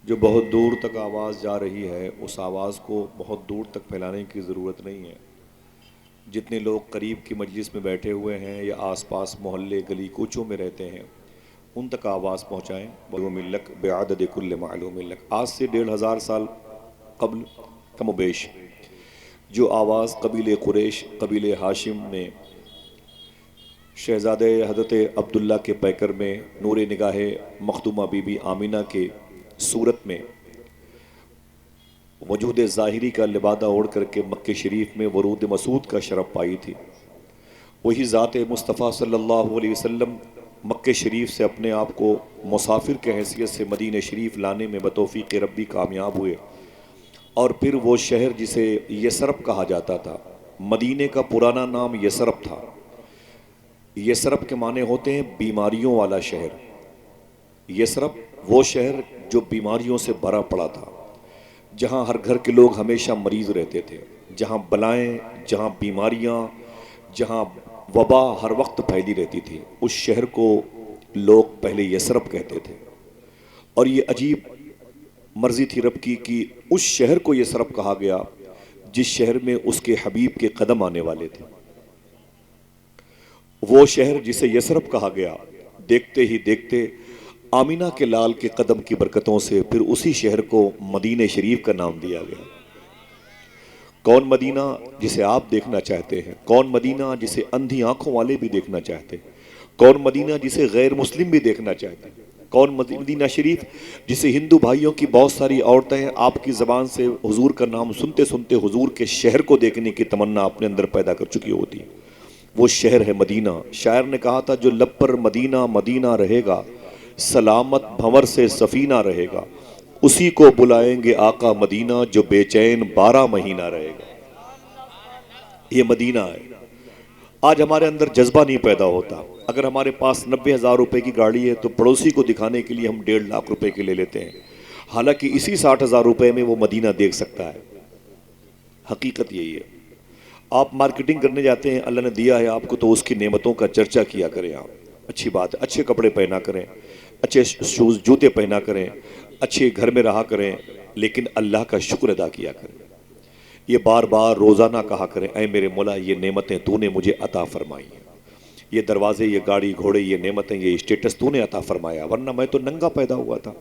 جو بہت دور تک آواز جا رہی ہے اس آواز کو بہت دور تک پھیلانے کی ضرورت نہیں ہے. جتنے لوگ قریب کی مجلس میں بیٹھے ہوئے ہیں یا آس پاس محلے گلی کوچوں میں رہتے ہیں ان تک آواز پہنچائیں. معلوم لک بعدد کل معلوم لک. آج سے 1500 سال قبل کم و بیش جو آواز قبیل قریش قبیل ہاشم میں شہزادہ حضرت عبداللہ کے پیکر میں نور نگاہ مخدومہ بی بی آمینہ کے صورت میں وجود ظاہری کا لبادہ اوڑھ کر کے مکہ شریف میں ورود مسعود کا شرف پائی تھی، وہی ذات مصطفیٰ صلی اللہ علیہ وسلم مکہ شریف سے اپنے آپ کو مسافر کے حیثیت سے مدینہ شریف لانے میں بتوفیق ربی کامیاب ہوئے. اور پھر وہ شہر جسے یثرب کہا جاتا تھا، مدینہ کا پرانا نام یثرب تھا. یثرب کے معنی ہوتے ہیں بیماریوں والا شہر. یثرب وہ شہر جو بیماریوں سے بھرا پڑا تھا، جہاں ہر گھر کے لوگ ہمیشہ مریض رہتے تھے، جہاں بلائیں، جہاں بیماریاں، جہاں وبا ہر وقت پھیلی رہتی تھی. اس شہر کو لوگ پہلے یثرب کہتے تھے. اور یہ عجیب مرضی تھی رب کی کہ اس شہر کو یثرب کہا گیا جس شہر میں اس کے حبیب کے قدم آنے والے تھے. وہ شہر جسے یثرب کہا گیا، دیکھتے ہی دیکھتے آمینہ کے لال کے قدم کی برکتوں سے پھر اسی شہر کو مدینہ شریف کا نام دیا گیا. کون مدینہ جسے آپ دیکھنا چاہتے ہیں؟ کون مدینہ جسے اندھی آنکھوں والے بھی دیکھنا چاہتے ہیں؟ کون مدینہ جسے غیر مسلم بھی دیکھنا چاہتے ہیں؟ کون مدینہ شریف جسے ہندو بھائیوں کی بہت ساری عورتیں آپ کی زبان سے حضور کا نام سنتے سنتے حضور کے شہر کو دیکھنے کی تمنا اپنے اندر پیدا کر چکی ہوتی ہیں؟ وہ شہر ہے مدینہ. شاعر نے کہا تھا جو لب پر مدینہ مدینہ رہے گا، سلامت بھنور سے سفینہ رہے گا، اسی کو بلائیں گے آقا مدینہ جو بے چین 12 مہینہ رہے گا. یہ مدینہ ہے. آج ہمارے اندر جذبہ نہیں پیدا ہوتا. اگر ہمارے پاس 90,000 روپے کی گاڑی ہے تو پڑوسی کو دکھانے کے لیے ہم 1.5 لاکھ روپے کے لے لیتے ہیں، حالانکہ اسی 60,000 روپے میں وہ مدینہ دیکھ سکتا ہے. حقیقت یہی ہے. آپ مارکیٹنگ کرنے جاتے ہیں، اللہ نے دیا ہے آپ کو تو اس کی نعمتوں کا چرچا کیا کریں. آپ اچھی بات ہے، اچھے کپڑے پہنا کریں، اچھے شوز جوتے پہنا کریں، اچھے گھر میں رہا کریں، لیکن اللہ کا شکر ادا کیا کریں. یہ بار بار روزانہ کہا کریں اے میرے مولا یہ نعمتیں تو نے مجھے عطا فرمائی ہیں، یہ دروازے، یہ گاڑی گھوڑے، یہ نعمتیں، یہ اسٹیٹس تو نے عطا فرمایا، ورنہ میں تو ننگا پیدا ہوا تھا.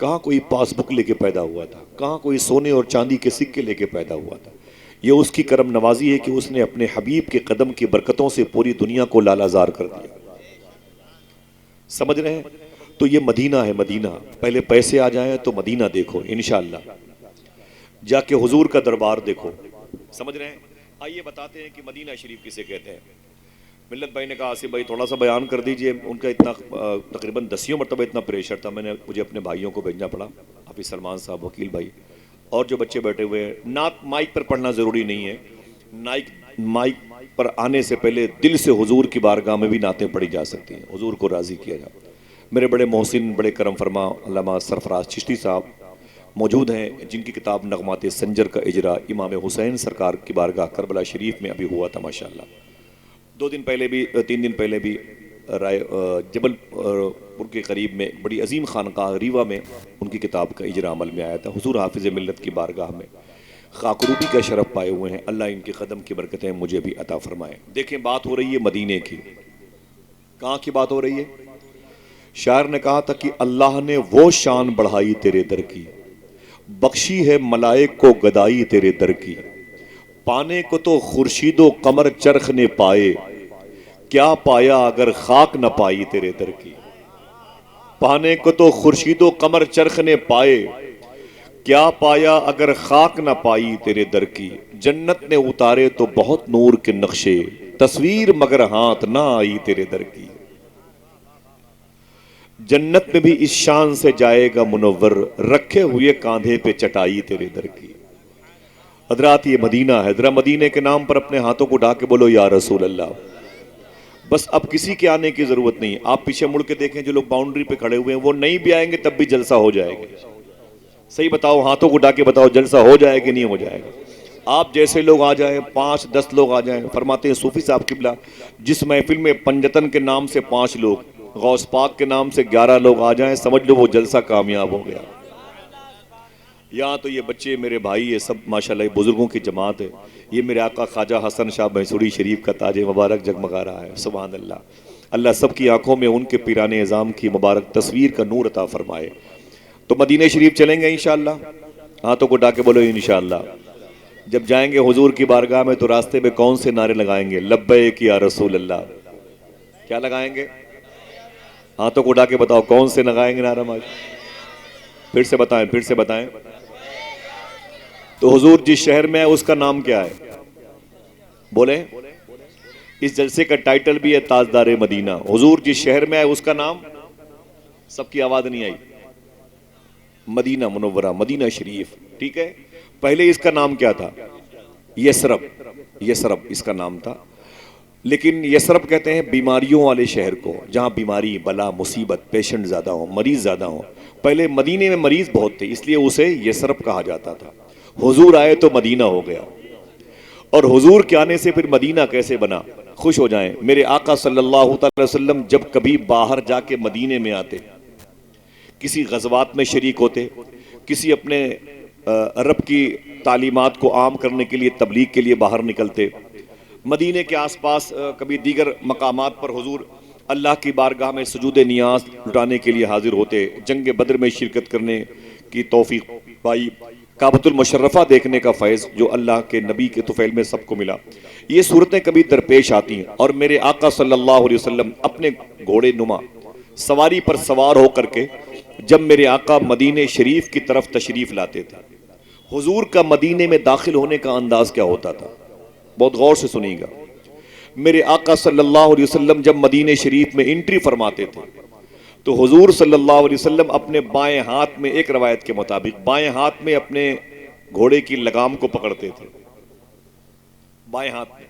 کہاں کوئی پاس بک لے کے پیدا ہوا تھا، کہاں کوئی سونے اور چاندی کے سکے لے کے پیدا ہوا تھا. یہ اس کی کرم نوازی ہے کہ اس نے اپنے حبیب کے قدم کی برکتوں سے پوری دنیا کو لالہ زار کر دیا. سمجھ رہے ہیں؟ تو یہ مدینہ ہے. مدینہ پہلے پیسے آ جائیں تو مدینہ دیکھو انشاءاللہ، جا کے حضور کا دربار دیکھو. سمجھ رہے ہیں؟ آئیے بتاتے ہیں کہ مدینہ شریف کسے کہتے ہیں. ملت بھائی نے کہا آصف بھائی تھوڑا سا بیان کر دیجئے. ان کا اتنا تقریباً 10 مرتبہ اتنا پریشر تھا، مجھے اپنے بھائیوں کو بھیجنا پڑا، حافظ سلمان صاحب، وکیل بھائی اور جو بچے بیٹھے ہوئے ہیں. نعت مائک پر پڑھنا ضروری نہیں ہے، مائک پر آنے سے پہلے دل سے حضور کی بارگاہ میں بھی نعتیں پڑھی جا سکتی ہیں، حضور کو راضی کیا جائے. میرے بڑے محسن، بڑے کرم فرما علامہ سرفراز چشتی صاحب موجود ہیں، جن کی کتاب نغمات سنجر کا اجرا امام حسین سرکار کی بارگاہ کربلا شریف میں ابھی ہوا تھا ماشاءاللہ. 3 دن پہلے بھی جبل پور کے قریب میں بڑی عظیم خانقاہ ریوا میں ان کی کتاب کا اجرا عمل میں آیا تھا. حضور حافظ ملت کی بارگاہ میں خاکروبی کا شرف پائے ہوئے ہیں. اللہ ان کے قدم کی برکتیں مجھے بھی عطا فرمائیں. دیکھیں بات ہو رہی ہے مدینے کی. کہاں کی بات ہو رہی ہے؟ شاعر نے کہا تھا کہ اللہ نے وہ شان بڑھائی تیرے در کی، بخشی ہے ملائک کو گدائی تیرے در کی. پانے کو تو خورشید و قمر چرخ نے پائے، کیا پایا اگر خاک نہ پائی تیرے در کی. پانے کو تو خورشید و قمر چرخ نے پائے، کیا پایا اگر خاک نہ پائی تیرے در کی. جنت نے اتارے تو بہت نور کے نقشے، تصویر مگر ہاتھ نہ آئی تیرے در کی. جنت میں بھی اس شان سے جائے گا منور، رکھے ہوئے کاندھے پہ چٹائی تیرے در کی. حضرات یہ مدینہ ہے. ذرا مدینے کے نام پر اپنے ہاتھوں کو اٹھا کے بولو یا رسول اللہ. بس اب کسی کے آنے کی ضرورت نہیں. آپ پیچھے مڑ کے دیکھیں جو لوگ باؤنڈری پہ کھڑے ہوئے ہیں وہ نہیں بھی آئیں گے تب بھی جلسہ ہو جائے گا. صحیح بتاؤ، ہاتھوں کو اٹھا کے بتاؤ جلسہ ہو جائے کہ نہیں ہو جائے گا. آپ جیسے لوگ آ جائیں، 5-10 لوگ آ جائیں. فرماتے ہیں صوفی صاحب قبلہ جس محفل میں پنجتن کے نام سے 5 لوگ، غوث پاک کے نام سے 11 لوگ آ جائیں، سمجھ لو وہ جلسہ کامیاب ہو گیا. یہاں تو یہ بچے میرے بھائی یہ سب ماشاءاللہ بزرگوں کی جماعت ہے. یہ میرے آقا خواجہ حسن شاہ میسوری شریف کا تاج مبارک جگمگا رہا ہے. سبحان اللہ. اللہ سب کی آنکھوں میں ان کے پیران اعظام کی مبارک تصویر کا نور عطا فرمائے. تو مدینہ شریف چلیں گے انشاءاللہ. ہاتھوں کو ڈاکے بولو انشاءاللہ. جب جائیں گے حضور کی بارگاہ میں تو راستے میں کون سے نعرے لگائیں گے؟ لبیک یا رسول اللہ. کیا لگائیں گے؟ ہاتھوں کو ڈاکے بتاؤ کون سے لگائیں گے نعرہ؟ پھر سے بتائیں. تو حضور جس شہر میں ہے اس کا نام کیا ہے؟ بولیں. اس جلسے کا ٹائٹل بھی ہے تاجدار مدینہ. حضور جس شہر میں ہے اس کا نام، سب کی آواز نہیں آئی، مدینہ منورہ، مدینہ شریف. ٹھیک ہے. پہلے اس کا نام کیا تھا؟ یثرب اس کا نام تھا. لیکن یثرب کہتے ہیں بیماریوں والے شہر کو، جہاں بیماری، بلا، مصیبت، پیشنٹ زیادہ ہوں، مریض زیادہ ہوں. پہلے مدینے میں مریض بہت تھے، اس لیے اسے یثرب کہا جاتا تھا. حضور آئے تو مدینہ ہو گیا. اور حضور کے آنے سے پھر مدینہ کیسے بنا؟ خوش ہو جائیں. میرے آقا صلی اللہ تعالی وسلم جب کبھی باہر جا کے مدینے میں آتے، کسی غزوات میں شریک ہوتے، کسی اپنے رب کی تعلیمات کو عام کرنے کے لیے، تبلیغ کے لیے باہر نکلتے، مدینے کے آس پاس کبھی دیگر مقامات پر حضور اللہ کی بارگاہ میں سجود نیاز لٹانے کے لیے حاضر ہوتے، جنگ بدر میں شرکت کرنے کی توفیق پائی، کعبۃ المشرفہ دیکھنے کا فیض جو اللہ کے نبی کے طفیل میں سب کو ملا. یہ صورتیں کبھی درپیش آتی ہیں. اور میرے آقا صلی اللہ علیہ وسلم اپنے گھوڑے نما سواری پر سوار ہو کر کے جب میرے آقا مدینہ شریف کی طرف تشریف لاتے تھے، حضور کا مدینے میں داخل ہونے کا انداز کیا ہوتا تھا؟ بہت غور سے سنیے گا. میرے آقا صلی اللہ علیہ وسلم جب مدینہ شریف میں انٹری فرماتے تھے تو حضور صلی اللہ علیہ وسلم اپنے بائیں ہاتھ میں، ایک روایت کے مطابق بائیں ہاتھ میں اپنے گھوڑے کی لگام کو پکڑتے تھے، بائیں ہاتھ میں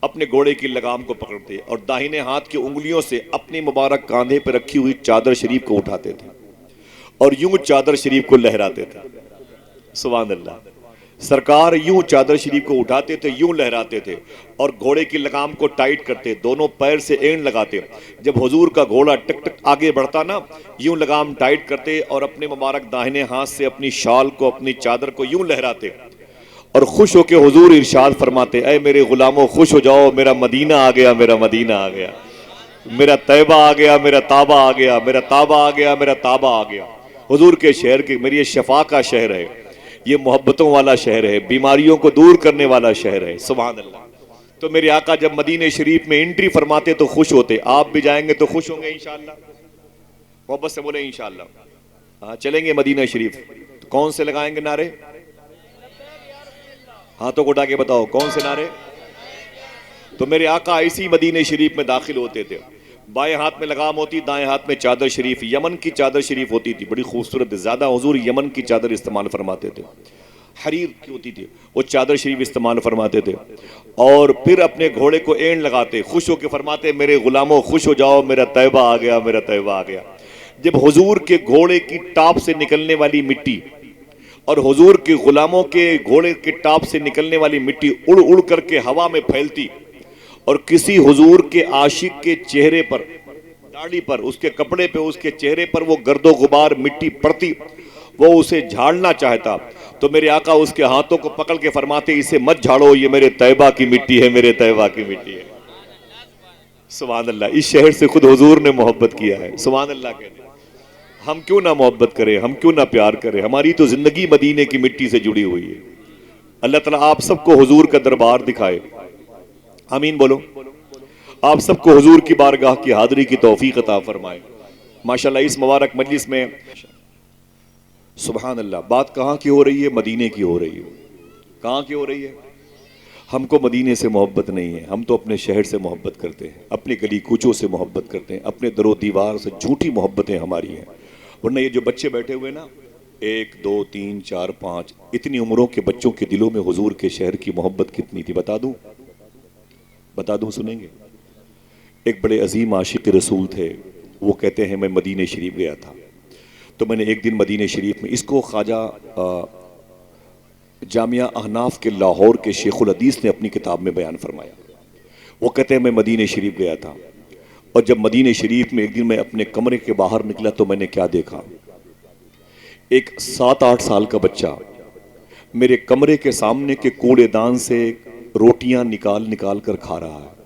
اپنے گھوڑے کی لگام کو پکڑتے، اور داہنے ہاتھ کی انگلیوں سے اپنی مبارک کاندھے پر رکھی ہوئی چادر شریف کو اٹھاتے تھے اور یوں چادر شریف کو لہراتے تھے. سبحان اللہ. سرکار یوں چادر شریف کو اٹھاتے تھے، یوں لہراتے تھے اور گھوڑے کی لگام کو ٹائٹ کرتے، دونوں پیر سے اینڈ لگاتے. جب حضور کا گھوڑا ٹک ٹک آگے بڑھتا نا، یوں لگام ٹائٹ کرتے اور اپنے مبارک داہنے ہاتھ سے اپنی شال کو، اپنی چادر کو یوں لہراتے اور خوش ہو کے حضور ارشاد فرماتے، اے میرے غلاموں خوش ہو جاؤ، میرا مدینہ آ گیا، میرا مدینہ آ گیا، میرا طیبہ آ گیا، میرا تابہ آ گیا، میرا تابہ آ گیا، میرا تابہ آ گیا. حضور کے شہر کے، میری یہ شفا کا شہر ہے، یہ محبتوں والا شہر ہے، بیماریوں کو دور کرنے والا شہر ہے. سبحان اللہ. تو میرے آقا جب مدینہ شریف میں انٹری فرماتے تو خوش ہوتے. آپ بھی جائیں گے تو خوش ہوں گے انشاءاللہ؟ محبت سے بولیں انشاءاللہ. ہاں چلیں گے مدینہ شریف. کون سے لگائیں گے نعرے؟ ہاتھوں کو اٹھا کے بتاؤ کون سے نعرے؟ تو میرے آقا اسی مدینہ شریف میں داخل ہوتے تھے، بائیں ہاتھ میں لگام ہوتی، دائیں ہاتھ میں چادر شریف، یمن کی چادر شریف ہوتی تھی، بڑی خوبصورت. زیادہ حضور یمن کی چادر استعمال فرماتے تھے، حریر کی ہوتی تھی، وہ چادر شریف استعمال فرماتے تھے. اور پھر اپنے گھوڑے کو اینڈ لگاتے، خوش ہو کے فرماتے، میرے غلاموں خوش ہو جاؤ، میرا طیبہ آ گیا، میرا طیبہ آ گیا. جب حضور کے گھوڑے کی ٹاپ سے نکلنے والی مٹی اور حضور کے غلاموں کے گھوڑے کے ٹاپ سے نکلنے والی مٹی اڑ اڑ کر کے ہوا میں پھیلتی اور کسی حضور کے عاشق کے چہرے پر، داڑھی پر، اس کے کپڑے پہ، اس کے چہرے پر وہ گرد و غبار مٹی پڑتی، وہ اسے جھاڑنا چاہتا تو میرے آقا اس کے ہاتھوں کو پکڑ کے فرماتے، اسے مت جھاڑو، یہ میرے طیبہ کی مٹی ہے، میرے طیبہ کی مٹی ہے. سبحان اللہ. اس شہر سے خود حضور نے محبت کیا ہے. سبحان اللہ کہتے ہیں. ہم کیوں نہ محبت کریں، ہم کیوں نہ پیار کریں، ہماری تو زندگی مدینے کی مٹی سے جڑی ہوئی ہے. اللہ تعالیٰ آپ سب کو حضور کا دربار دکھائے. آمین بولو. آپ سب کو حضور کی بارگاہ کی حاضری کی توفیق عطا فرمائے. ماشاءاللہ اس مبارک مجلس میں سبحان اللہ بات کہاں کی ہو رہی ہے؟ مدینے کی ہو رہی ہے. کہاں کی ہو رہی ہے؟ ہم کو مدینے سے محبت نہیں ہے، ہم تو اپنے شہر سے محبت کرتے ہیں، اپنے گلی کوچوں سے محبت کرتے ہیں، اپنے در و دیوار سے. جھوٹی محبتیں ہماری ہیں. ورنہ یہ جو بچے بیٹھے ہوئے نا، 1 2 3 4 5 اتنی عمروں کے بچوں کے دلوں میں حضور کے شہر کی محبت کتنی تھی بتا دوں سنیں گے؟ ایک بڑے عظیم عاشق رسول تھے، وہ کہتے ہیں میں مدینہ شریف گیا تھا تو میں نے ایک دن مدینہ شریف میں، اس کو خواجہ جامعہ احناف کے لاہور کے شیخ الحدیث نے اپنی کتاب میں بیان فرمایا. وہ کہتے ہیں میں مدینہ شریف گیا تھا اور جب مدینہ شریف میں ایک دن میں اپنے کمرے کے باہر نکلا تو میں نے کیا دیکھا؟ ایک 7-8 سال کا بچہ میرے کمرے کے سامنے کے کوڑے دان سے روٹیاں نکال نکال کر کھا رہا ہے۔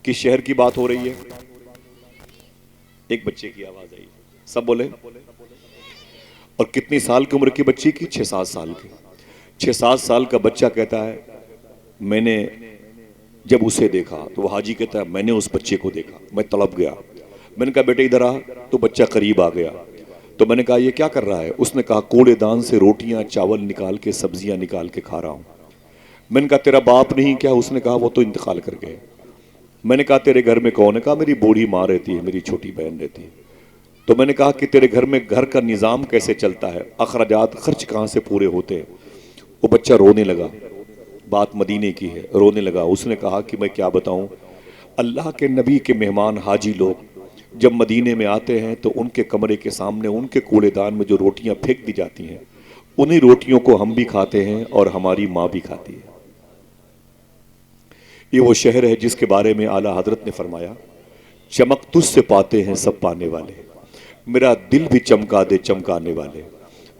کس شہر کی بات ہو رہی ہے؟ ایک بچے کی آواز آئی، سب بولے۔ اور کتنی سال کی عمر کی بچی کی؟ 6-7 سال کی۔ 6-7 سال کا بچہ کہتا ہے میں نے جب اسے دیکھا، تو وہ حاجی کہتا ہے میں نے اس بچے کو دیکھا، میں تڑپ گیا۔ میں نے کہا بیٹے ادھر آ، تو بچہ قریب آ گیا۔ تو میں نے کہا یہ کیا کر رہا ہے؟ اس نے کہا کوڑے دان سے روٹیاں چاول نکال کے سبزیاں نکال کے کھا رہا ہوں۔ میں نے کہا تیرا باپ نہیں کیا؟ اس نے کہا وہ تو انتقال کر گئے۔ میں نے کہا تیرے گھر میں کون ہے؟ کہا میری بوڑھی ماں رہتی ہے، میری چھوٹی بہن رہتی ہے۔ تو میں نے کہا کہ تیرے گھر میں گھر کا نظام کیسے چلتا ہے؟ اخراجات خرچ کہاں سے پورے ہوتے ہیں؟ وہ بچہ رونے لگا، بات مدینے کی ہے، رونے لگا۔ اس نے کہا کہ میں کیا بتاؤں، اللہ کے نبی کے مہمان حاجی لوگ جب مدینے میں آتے ہیں تو ان کے کمرے کے سامنے ان کے کوڑے دان میں جو روٹیاں پھینک دی جاتی ہیں، انہی روٹیوں کو ہم بھی کھاتے ہیں اور ہماری ماں بھی کھاتی ہے۔ یہ وہ شہر ہے جس کے بارے میں اعلیٰ حضرت نے فرمایا چمک تجھ سے پاتے ہیں سب پانے والے، میرا دل بھی چمکا دے چمکانے والے،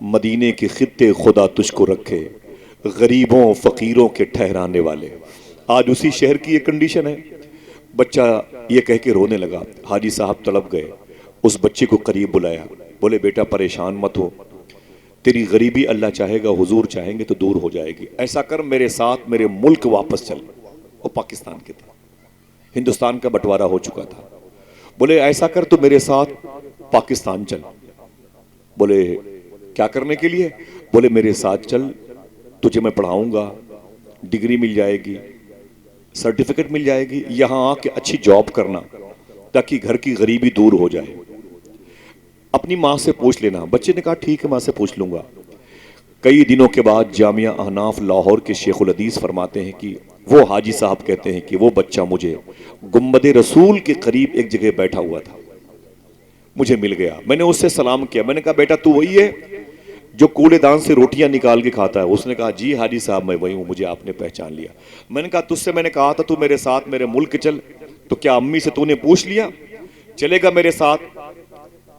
مدینے کے خطے خدا تجھ کو رکھے، غریبوں فقیروں کے ٹھہرانے والے۔ آج اسی شہر کی یہ کنڈیشن ہے۔ بچہ یہ کہہ کے رونے لگا، حاجی صاحب تڑپ گئے، اس بچے کو قریب بلایا، بولے بیٹا پریشان مت ہو، تیری غریبی اللہ چاہے گا، حضور چاہیں گے تو دور ہو جائے گی، ایسا کر میرے ساتھ میرے ملک واپس چل۔ وہ پاکستان کے تھے، ہندوستان کا بٹوارا ہو چکا تھا۔ بولے ایسا کر تو میرے ساتھ پاکستان چل۔ بولے کیا کرنے کے لیے؟ بولے میرے ساتھ چل، تجھے میں پڑھاؤں گا، ڈگری مل جائے گی، سرٹیفکیٹ مل جائے گی، یہاں آ کے اچھی جاب کرنا تاکہ گھر کی غریبی دور ہو جائے۔ اپنی ماں سے پوچھ لینا۔ بچے نے کہا ٹھیک ہے ماں سے پوچھ لوں گا۔ کئی دنوں کے بعد جامعہ احناف لاہور کے شیخ الحدیث فرماتے ہیں کہ وہ حاجی صاحب کہتے ہیں کہ وہ بچہ مجھے گنبد رسول کے قریب ایک جگہ بیٹھا ہوا تھا، مجھے مل گیا۔ میں نے اس سے سلام کیا، میں نے کہا بیٹا تو وہی ہے جو کوڑے دان سے روٹیاں نکال کے کھاتا ہے؟ اس نے کہا جی حاجی صاحب میں وہی ہوں، مجھے آپ نے پہچان لیا۔ میں نے کہا تجھ سے میں نے کہا تھا تو میرے ساتھ میرے ملک چل، تو کیا امی سے تو نے پوچھ لیا چلے گا میرے ساتھ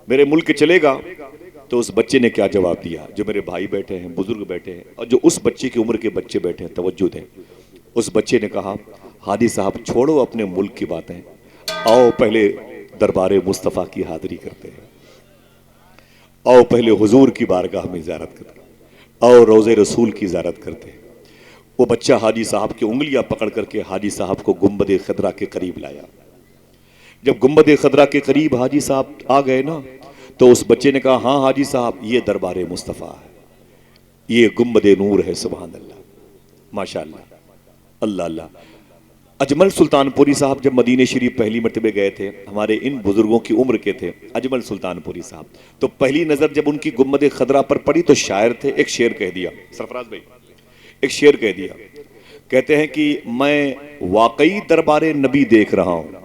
میرے ملک چلے گا؟ تو اس بچے نے کیا جواب دیا؟ جو میرے بھائی بیٹھے ہیں، بزرگ بیٹھے ہیں، اور جو اس بچے کی عمر کے بچے بیٹھے ہیں، توجہ دیں۔ اس بچے نے کہا حاجی صاحب چھوڑو اپنے ملک کی باتیں، آؤ پہلے دربار مصطفیٰ کی حاضری کرتے ہیں، آؤ پہلے حضور کی بارگاہ میں زیارت کرتے ہیں، آؤ روضہ رسول کی زیارت کرتے ہیں۔ وہ بچہ حاجی صاحب کی انگلیاں پکڑ کر کے حاجی صاحب کو گنبد خضرا کے قریب لایا۔ جب گنبد خضرا کے قریب حاجی صاحب آ گئے نا، تو اس بچے نے کہا ہاں حاجی صاحب یہ دربار مصطفیٰ ہے، یہ گنبد نور ہے، سبحان اللہ، ماشاءاللہ، اللہ اللہ۔ اجمل سلطان پوری صاحب جب مدینہ شریف پہلی مرتبہ گئے تھے، ہمارے ان بزرگوں کی عمر کے تھے اجمل سلطان پوری صاحب، تو پہلی نظر جب ان کی گنبد خضرا پر پڑی تو شاعر تھے، ایک شعر کہہ دیا، سرفراز بھائی ایک شعر کہہ دیا، کہتے ہیں کہ میں واقعی دربار نبی دیکھ رہا ہوں،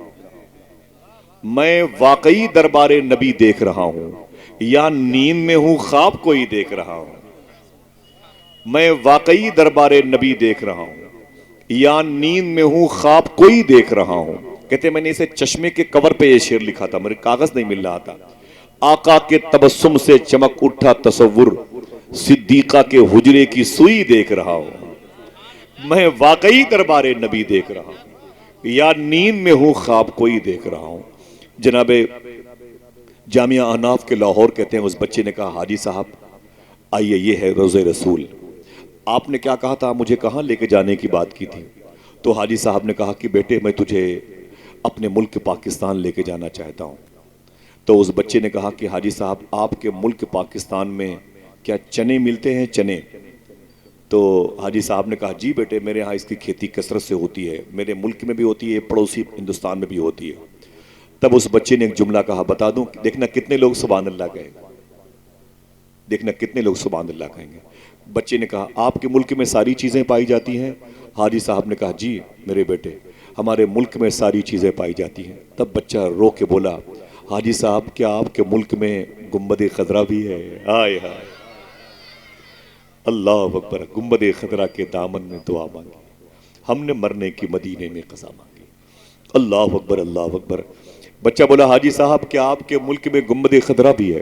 میں واقعی دربار نبی دیکھ رہا ہوں، یا نیند میں ہوں خواب کوئی دیکھ رہا ہوں، میں واقعی دربار نبی دیکھ رہا ہوں، یا نیند میں ہوں خواب کوئی دیکھ رہا ہوں۔ کہتے ہیں میں نے اسے چشمے کے کور پہ یہ شعر لکھا تھا، میرے کاغذ نہیں مل رہا تھا۔ آقا کے تبسم سے چمک اٹھا تصور، صدیقہ کے حجرے کی سوئی دیکھ رہا ہوں، میں واقعی دربار نبی دیکھ رہا ہوں، یا نیند میں ہوں خواب کوئی دیکھ رہا ہوں۔ جناب جامعہ احناف کے لاہور کہتے ہیں اس بچے نے کہا حاجی صاحب آئیے یہ ہے روضہ رسول، آپ نے کیا کہا تھا، مجھے کہاں لے کے جانے کی بات کی تھی؟ تو حاجی صاحب نے کہا کہ بیٹے میں تجھے اپنے ملک پاکستان لے کے جانا چاہتا ہوں۔ تو اس بچے نے کہا کہ حاجی صاحب آپ کے ملک پاکستان میں کیا چنے ملتے ہیں؟ چنے؟ تو حاجی صاحب نے کہا جی بیٹے میرے ہاں اس کی کھیتی کثرت سے ہوتی ہے، میرے ملک میں بھی ہوتی ہے، پڑوسی ہندوستان میں بھی ہوتی ہے۔ تب اس بچے نے ایک جملہ کہا، بتا دوں، دیکھنا کتنے لوگ سبحان اللہ کہیں گے، دیکھنا کتنے لوگ سبحان اللہ کہیں گے۔ بچے نے کہا آپ کے ملک میں ساری چیزیں پائی جاتی ہیں؟ حاجی صاحب نے کہا جی میرے بیٹے ہمارے ملک میں ساری چیزیں پائی جاتی ہیں۔ تب بچہ رو کے بولا حاجی صاحب کیا آپ کے ملک میں گنبد خضرا بھی ہے؟ ہائے ہائے، اللہ اکبر، گنبد خضرا کے دامن میں دعا مانگی، ہم نے مرنے کی مدینے میں قضا مانگی، اللہ اکبر اللہ اکبر۔ بچہ بولا حاجی صاحب کیا آپ کے ملک میں گنبد خضرا بھی ہے؟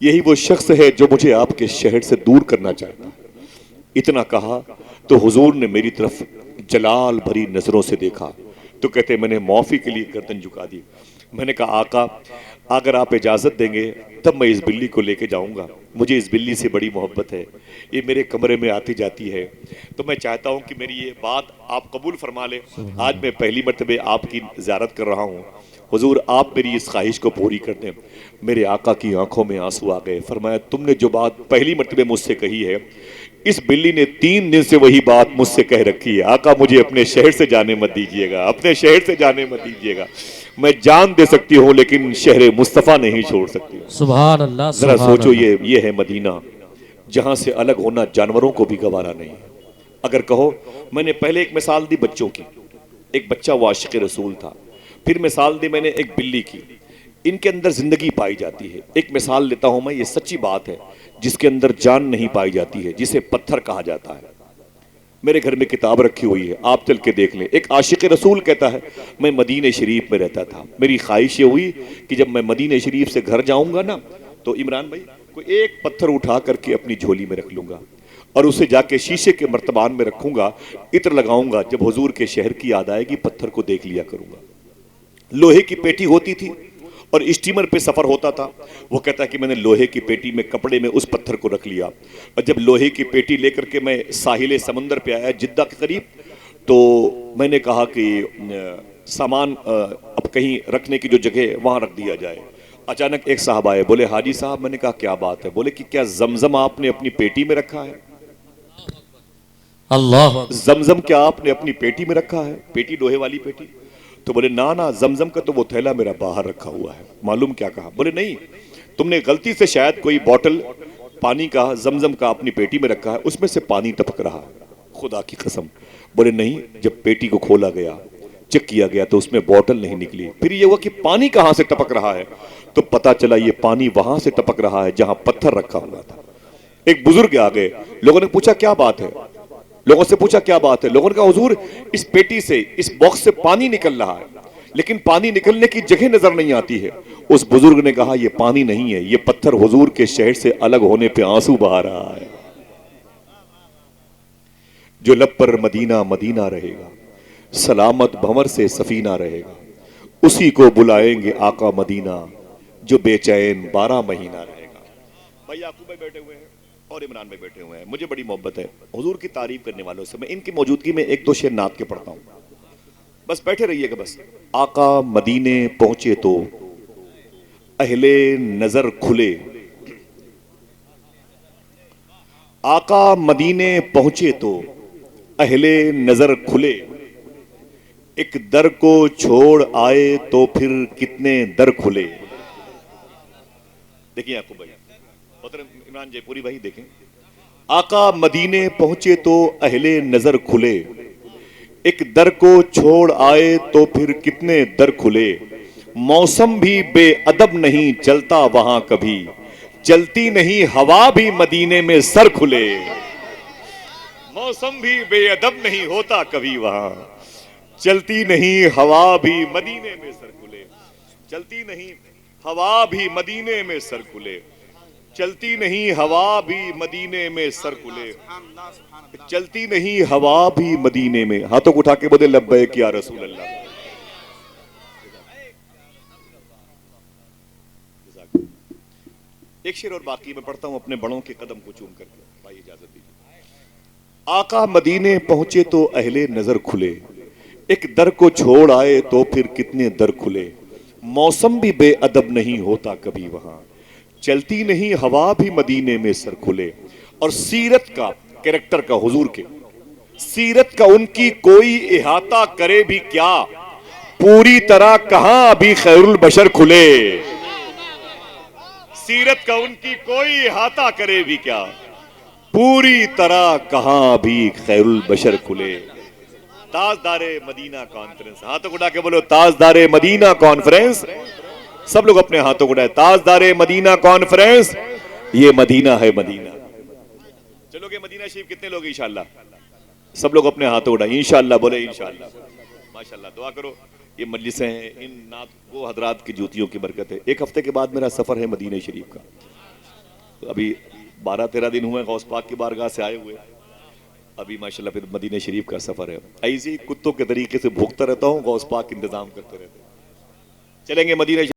یہی وہ شخص ہے جو مجھے آپ کے شہر سے دور کرنا چاہتا ہے۔ اتنا کہا تو حضور نے میری طرف جلال بھری نظروں سے دیکھا تو کہتے میں نے معافی کے لیے گردن جھکا دی۔ میں نے کہا آقا اگر آپ اجازت دیں گے تب میں اس بلی کو لے کے جاؤں گا، مجھے اس بلی سے بڑی محبت ہے، یہ میرے کمرے میں آتی جاتی ہے، تو میں چاہتا ہوں کہ میری یہ بات آپ قبول فرما لیں۔ آج میں پہلی مرتبہ آپ کی زیارت کر رہا ہوں، حضور آپ میری اس خواہش کو پوری کر دیں۔ میرے آقا کی آنکھوں میں آنسو آ گئے، فرمایا تم نے جو بات پہلی مرتبہ مجھ سے کہی ہے، اس بلی نے 3 دن سے وہی بات مجھ سے کہہ رکھی ہے، آقا مجھے اپنے شہر سے جانے مت دیجیے گا، اپنے شہر سے جانے مت دیجیے گا، میں جان دے سکتی ہوں لیکن شہر مصطفیٰ نہیں چھوڑ سکتی ہوں۔ سبحان اللہ ذرا سبحان سوچو اللہ۔ یہ ہے مدینہ جہاں سے الگ ہونا جانوروں کو بھی گوارا نہیں ہے۔ اگر کہو میں نے پہلے ایک مثال دی بچوں کی، ایک بچہ وہ عاشق رسول تھا، پھر مثال دی میں نے ایک بلی کی، ان کے اندر زندگی پائی جاتی ہے۔ ایک مثال لیتا ہوں میں، یہ سچی بات ہے، جس کے اندر جان نہیں پائی جاتی ہے، جسے پتھر کہا جاتا ہے۔ میرے گھر میں کتاب رکھی ہوئی ہے، آپ چل کے دیکھ لیں۔ ایک عاشق رسول کہتا ہے میں مدینہ شریف میں رہتا تھا، میری خواہش یہ ہوئی کہ جب میں مدینہ شریف سے گھر جاؤں گا نا تو عمران بھائی کوئی ایک پتھر اٹھا کر کے اپنی جھولی میں رکھ لوں گا اور اسے جا کے شیشے کے مرتبان میں رکھوں گا، عطر لگاؤں گا، جب حضور کے شہر کی یاد آئے گی پتھر کو دیکھ لیا کروں گا۔ لوہے کی پیٹی ہوتی تھی اور اسٹیمر پہ سفر ہوتا تھا، وہ کہتا ہے کہ میں نے لوہے کی پیٹی میں کپڑے میں اس پتھر کو رکھ لیا، اور جب لوہے کی پیٹی لے کر کے میں ساحل سمندر پہ آیا جدہ کے قریب، تو میں نے کہا کہ سامان اب کہیں رکھنے کی جو جگہ ہے وہاں رکھ دیا جائے۔ اچانک ایک صاحب آئے، بولے حاجی صاحب، میں نے کہا کیا بات ہے؟ بولے کہ کیا زمزم آپ نے اپنی پیٹی میں رکھا ہے؟ اللہ اکبر۔ زمزم کیا آپ نے اپنی پیٹی میں رکھا ہے؟ پیٹی لوہے والی پیٹی؟ تو بولے نا زمزم کا تو وہ تھیلا میرا باہر رکھا ہوا ہے۔ معلوم کیا کہا؟ بولے نہیں، تم نے غلطی سے شاید کوئی بوٹل پانی کا زمزم کا اپنی پیٹی میں رکھا ہے، اس میں سے پانی ٹپک رہا ہے، خدا کی قسم۔ بولے نہیں، جب پیٹی کو کھولا گیا، چیک کیا گیا تو اس میں بوٹل نہیں نکلی۔ پھر یہ ہوا کہ پانی کہاں سے ٹپک رہا ہے، تو پتا چلا یہ پانی وہاں سے ٹپک رہا ہے جہاں پتھر رکھا ہوا تھا۔ ایک بزرگ آ گئے، لوگوں نے پوچھا کیا بات ہے؟ لوگوں سے پوچھا کیا بات ہے؟ لوگوں نے کہا حضور اس پیٹی سے، اس باکس سے پانی نکل رہا ہے لیکن پانی نکلنے کی جگہ نظر نہیں آتی ہے۔ اس بزرگ نے کہا یہ پانی نہیں ہے، یہ پتھر حضور کے شہر سے الگ ہونے پہ آنسو بہا رہا ہے۔ جو لب پر مدینہ مدینہ رہے گا، سلامت بھنور سے سفینہ رہے گا، اسی کو بلائیں گے آقا مدینہ، جو بے چین 12 مہینہ رہے گا۔ بھائی یعقوب بھائی بیٹھے ہوئے ہیں اور عمران میں بیٹھے ہوئے ہیں، مجھے بڑی محبت ہے حضور کی تعریف کرنے والوں سے، میں ان کی موجودگی میں 1-2 شعر نعت کے پڑھتا ہوں، بس بیٹھے رہیے گا بس۔ آقا مدینے پہنچے تو اہل نظر کھلے، آقا مدینے پہنچے تو اہل نظر کھلے، ایک در کو چھوڑ آئے تو پھر کتنے در کھلے۔ دیکھیں یعقوب بھائی، محترم عمران جے پوری بھائی دیکھیں، آقا مدینے پہنچے تو اہل نظر کھلے، ایک در کو چھوڑ آئے تو پھر کتنے در کھلے، موسم بھی بے ادب نہیں چلتا وہاں کبھی، چلتی نہیں ہوا بھی مدینے میں سر کھلے۔ موسم بھی بے ادب نہیں ہوتا کبھی وہاں، چلتی نہیں ہوا بھی مدینے میں سر کھلے، چلتی نہیں ہوا بھی مدینے میں سر کھلے، چلتی نہیں ہوا بھی مدینے میں سر کھلے، چلتی نہیں ہوا بھی مدینے میں۔ ہاتھوں کو اٹھا کے بولے لبیک یا رسول اللہ۔ ایک شعر اور باقی میں پڑھتا ہوں اپنے بڑوں کے قدم کو چوم کر کے، بھائی اجازت دیجیے۔ آقا مدینے پہنچے تو اہل نظر کھلے، ایک در کو چھوڑ آئے تو پھر کتنے در کھلے، موسم بھی بے ادب نہیں ہوتا کبھی وہاں، چلتی نہیں ہوا بھی مدینے میں سر کھلے۔ اور سیرت کا، کریکٹر کا، حضور کے سیرت کا ان کی کوئی احاطہ کرے بھی کیا، پوری طرح کہاں ابھی خیر البشر کھلے۔ سیرت کا ان کی کوئی احاطہ کرے بھی کیا، پوری طرح کہاں بھی خیر البشر کھلے۔ تاجدار مدینہ کانفرنس، ہاتھوں کو اٹھا کے بولو تاجدار مدینہ کانفرنس، سب لوگ اپنے ہاتھوں کو اٹھائے، تاجدار مدینہ کانفرنس، یہ مدینہ ہے مدینہ۔ چلو گے مدینہ شریف کتنے لوگ انشاءاللہ؟ سب لوگ اپنے ہاتھوں اٹھائے، انشاءاللہ بولے انشاءاللہ۔ ماشاءاللہ دعا کرو، یہ مجلسیں ہیں، ان نعت کو حضرات کی جوتیوں کی برکت ہے۔ 1 ہفتے کے بعد میرا سفر ہے مدینہ شریف کا، ابھی 12-13 دن ہوئے غوث پاک کی بارگاہ سے آئے ہوئے، ابھی ماشاءاللہ پھر مدینہ شریف کا سفر ہے. ایسے ہی کتوں کے طریقے سے بھوکتا رہتا ہوں، غوث پاک انتظام کرتے رہتے ہیں. چلیں گے مدینہ شریف.